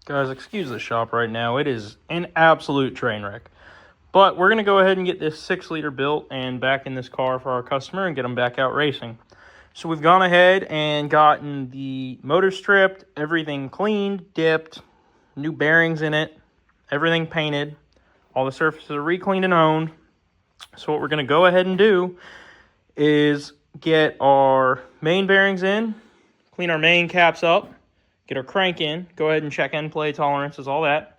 Guys, excuse the shop right now. It is an absolute train wreck. But we're going to go ahead and get this 6-liter built and back in this car for our customer and get them back out racing. So we've gone ahead and gotten the motor stripped, everything cleaned, dipped, new bearings in it, everything painted. All the surfaces are re-cleaned and owned. So what we're going to go ahead and do is get our main bearings in, clean our main caps up, get our crank in, go ahead and check end play tolerances, all that.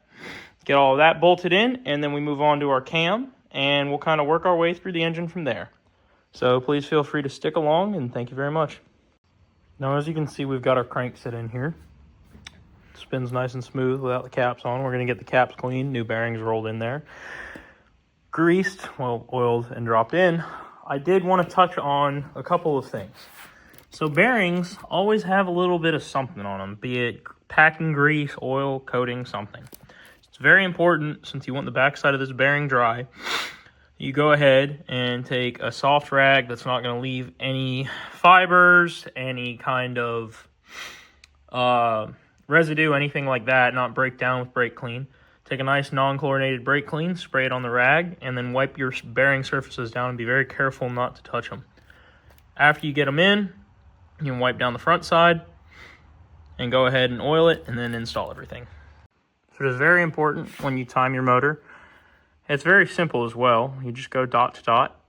Get all of that bolted in, and then we move on to our cam, and we'll kind of work our way through the engine from there. So please feel free to stick along, and thank you very much. Now, as you can see, we've got our crank set in here. It spins nice and smooth without the caps on. We're going to get the caps cleaned, new bearings rolled in there. Greased, well, oiled and dropped in. I did want to touch on a couple of things. So bearings always have a little bit of something on them, be it packing grease, oil, coating, something. It's very important, since you want the backside of this bearing dry, you go ahead and take a soft rag that's not going to leave any fibers, any kind of residue, anything like that, not break down with brake clean. Take a nice non-chlorinated brake clean, spray it on the rag, and then wipe your bearing surfaces down and be very careful not to touch them. After you get them in, you can wipe down the front side and go ahead and oil it and then install everything. So it is very important when you time your motor. It's very simple as well. You just go dot to dot,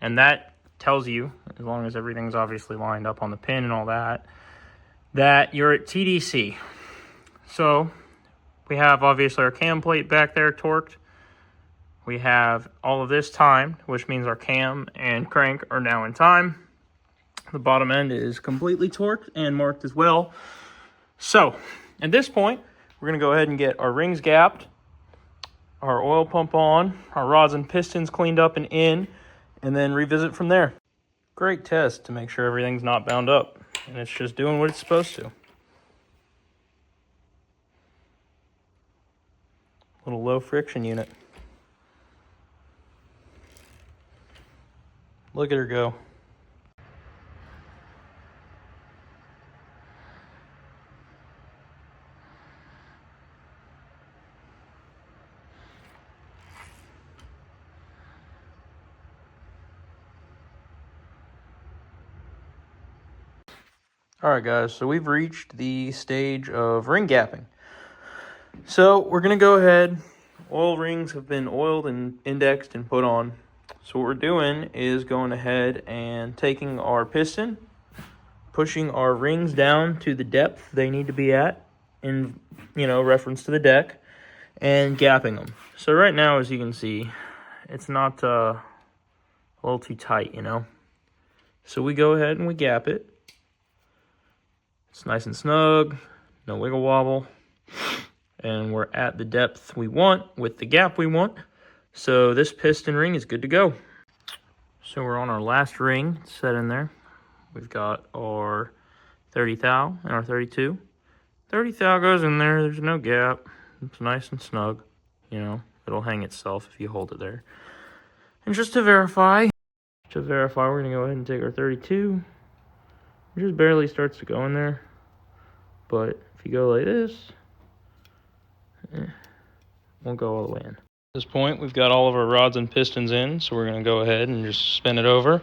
and that tells you, as long as everything's obviously lined up on the pin and all that, that you're at TDC. So we have obviously our cam plate back there torqued. We have all of this timed, which means our cam and crank are now in time. The bottom end is completely torqued and marked as well. So at this point, we're going to go ahead and get our rings gapped, our oil pump on, our rods and pistons cleaned up and in, and then revisit from there. Great test to make sure everything's not bound up and it's just doing what it's supposed to. Little low friction unit. Look at her go. Alright guys, so we've reached the stage of ring gapping. So we're going to go ahead, oil rings have been oiled and indexed and put on. So what we're doing is going ahead and taking our piston, pushing our rings down to the depth they need to be at in, reference to the deck, and gapping them. So right now, as you can see, it's not a little too tight, So we go ahead and we gap it. It's nice and snug, no wiggle wobble, and we're at the depth we want with the gap we want. So this piston ring is good to go. So we're on our last ring set in there. We've got our 30 thou and our 32. 30 thou goes in there, there's no gap. It's nice and snug, it'll hang itself if you hold it there. And just to verify, we're gonna go ahead and take our 32. It just barely starts to go in there. But if you go like this, won't go all the way in. At this point, we've got all of our rods and pistons in, so we're going to go ahead and just spin it over.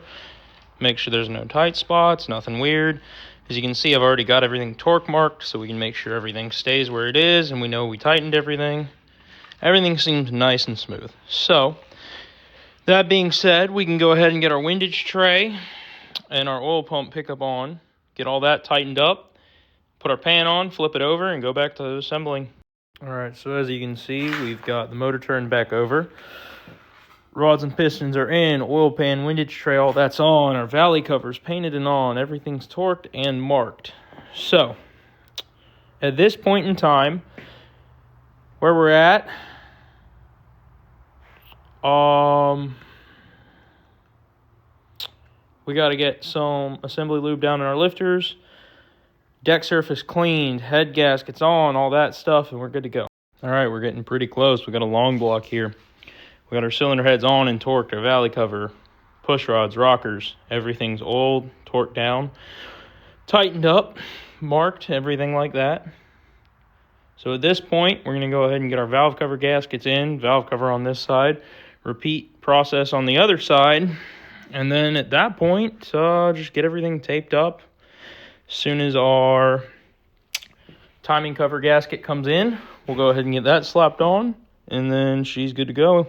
Make sure there's no tight spots, nothing weird. As you can see, I've already got everything torque marked, so we can make sure everything stays where it is, and we know we tightened everything. Everything seems nice and smooth. So, that being said, we can go ahead and get our windage tray and our oil pump pickup on, get all that tightened up, put our pan on, flip it over, and go back to assembling. Alright, so as you can see, we've got the motor turned back over. Rods and pistons are in, oil pan, windage tray, all that's on. Our valley cover's painted and on. Everything's torqued and marked. So, at this point in time, where we're at, we got to get some assembly lube down in our lifters. Deck surface cleaned, head gaskets on, all that stuff, and we're good to go. All right, we're getting pretty close. We got a long block here. We got our cylinder heads on and torqued, our valley cover, push rods, rockers. Everything's oiled, torqued down, tightened up, marked, everything like that. So at this point, we're going to go ahead and get our valve cover gaskets in, valve cover on this side, repeat process on the other side, and then at that point, just get everything taped up. As soon as our timing cover gasket comes in, we'll go ahead and get that slapped on, and then she's good to go.